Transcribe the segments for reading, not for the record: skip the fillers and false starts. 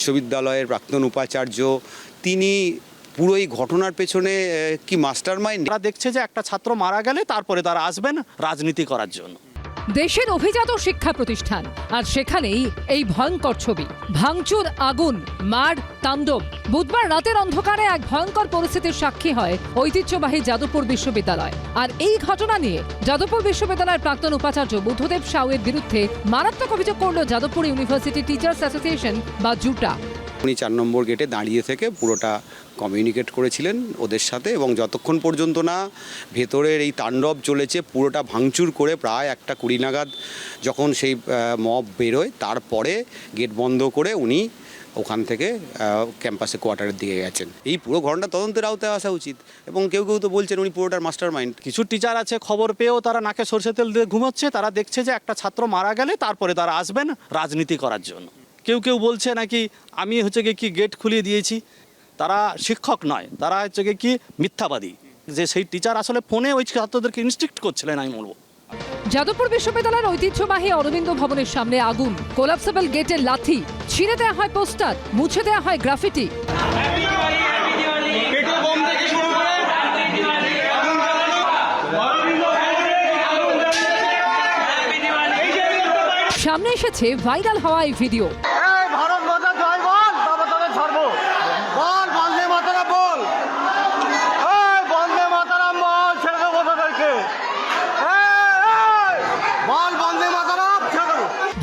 বিশ্ববিদ্যালয়ের প্রাক্তন উপাচার্য, তিনি পুরো এই ঘটনার পেছনে কি মাস্টারমাইন্ড? তারা দেখছে যে একটা ছাত্র মারা গেলে তারপরে তারা আসবেন রাজনীতি করার জন্য। দেশের অভিজাত শিক্ষা প্রতিষ্ঠান, আর সেখানেই এই ভয়ঙ্কর ছবি। ভাঙচুর, আগুন, মার, তাণ্ডব। বুধবার রাতের অন্ধকারে এক ভয়ঙ্কর পরিস্থিতির সাক্ষী হয় ঐতিহ্যবাহী যাদবপুর বিশ্ববিদ্যালয়। আর এই ঘটনা নিয়ে যাদবপুর বিশ্ববিদ্যালয়ের প্রাক্তন উপাচার্য বুদ্ধদেব সাউয়ের বিরুদ্ধে মারাত্মক অভিযোগ করল যাদবপুর ইউনিভার্সিটি টিচার্স অ্যাসোসিয়েশন বা জুটা। উনি 4 নম্বর গেটে দাঁড়িয়ে থেকে পুরোটা কমিউনিকেট করেছিলেন ওদের সাথে, এবং যতক্ষণ পর্যন্ত না ভেতরের এই তাণ্ডব চলেছে, পুরোটা ভাঙচুর করে প্রায় 1:20 নাগাদ যখন সেই মব বেরোয়, তারপরে গেট বন্ধ করে উনি ওখান থেকে ক্যাম্পাসে কোয়ার্টারের দিকে গেছেন। এই পুরো ঘটনা তদন্তের আওতায় আসা উচিত, এবং কেউ কেউ তো বলছেন উনি পুরোটার মাস্টার মাইন্ড। কিছু টিচার আছে খবর পেয়েও তারা নাকে সরষে তেল দিয়ে ঘুমোচ্ছে। তারা দেখছে যে একটা ছাত্র মারা গেলে তারপরে তারা আসবেন রাজনীতি করার জন্য। কেউ কেউ বলছে নাকি আমি কি গেট খুলিয়ে দিয়েছি। তারা শিক্ষক নয়, তারা কি মিথ্যাবাদী, যে সেই টিচার আসলে ফোনে ওই ছাত্রদেরকে ইনস্ট্রিক্ট করছিলেন, আমি বলবো। যাদবপুর বিশ্ববিদ্যালয়ের ঐতিহ্যবাহী অরবিন্দ ভবনের সামনে আগুন, কোলাপসেবল গেটের লাথি, ছিঁড়ে দেওয়া হয় পোস্টার, মুছে দেওয়া হয় গ্রাফিটি। সামনে এসেছে ভাইরাল হওয়া এই ভিডিও।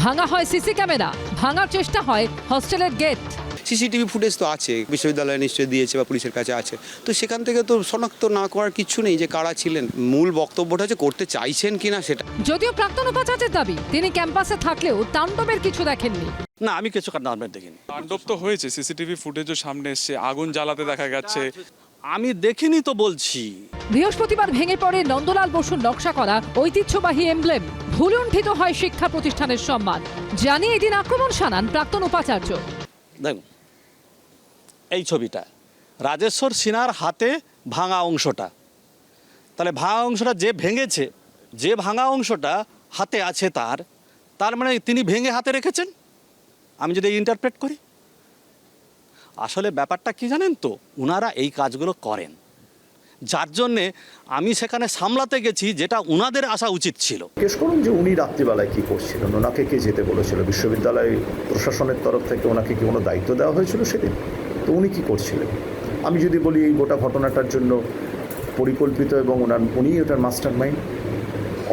ভাঙা হয় সিসি ক্যামেরা, ভাঙার চেষ্টা হয় হস্টেলের গেট। সিসিটিভি ফুটেজ তো আছে, বিশ্ববিদ্যালয় নিশ্চয়ই দিয়েছে বা পুলিশের কাছে আছে, তো সেখান থেকে তো শনাক্ত না করার কিছু নেই যে কারা ছিলেন। মূল বক্তব্যটা হচ্ছে করতে চাইছেন কিনা সেটা। যদিও প্রাক্তন উপাচার্যের দাবি তিনি ক্যাম্পাসে থাকলেও তাণ্ডবের কিছু দেখেননি। না, আমি কিছু তাণ্ডব দেখিনি। তাণ্ডব তো হয়েছে, সিসিটিভি ফুটেজও সামনে এসছে, আগুন জ্বালাতে দেখা গেছে। আমি দেখিনি তো বলছি। বৃহস্পতিবার ভেঙে পড়ে নন্দলাল বসুর নকশা করা ঐতিহ্যবাহী এমব্লেম। ভুলুণ্ঠিত হয় শিক্ষা প্রতিষ্ঠানের সম্মান। জানিয়ে এদিন আক্রমণ শানান প্রাক্তন উপাচার্য। দেখুন এই ছবিটা, রাজেশ্বর সিনহার হাতে ভাঙা অংশটা, তাহলে ভাঙা অংশটা যে ভেঙেছে, যে ভাঙা অংশটা হাতে আছে তার মানে তিনি ভেঙে হাতে রেখেছেন, আমি যদি ইন্টারপ্রেট করি। আসলে ব্যাপারটা কি জানেন তো, ওনারা এই কাজগুলো করেন, যার জন্যে আমি সেখানে সামলাতে গেছি যেটা ওনাদের আসা উচিত ছিল। জিজ্ঞেস করুন যে উনি রাত্রিবেলায় কি করছিলেন, ওনাকে কে যেতে বলেছিল, বিশ্ববিদ্যালয় প্রশাসনের তরফ থেকে ওনাকে কি কোনো দায়িত্ব দেওয়া হয়েছিল সেদিন, তো উনি কি করছিলেন। আমি যদি বলি এই গোটা ঘটনাটার জন্য পরিকল্পিত এবং উনি ওটার মাস্টার মাইন্ড।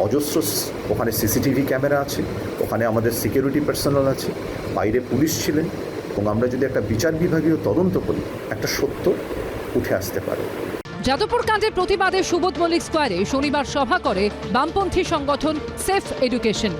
অজস্র ওখানে সিসিটিভি ক্যামেরা আছে, ওখানে আমাদের সিকিউরিটি পার্সোনাল আছে, বাইরে পুলিশ ছিলেন, এবং আমরা যদি একটা বিচার বিভাগীয় তদন্ত করি একটা সত্য উঠে আসতে পারে। যাদবপুর কাণ্ডের প্রতিবাদে সুবোধ মল্লিক স্কোয়ারে শনিবার সভা করে বামপন্থী সংগঠন সেফ এডুকেশন।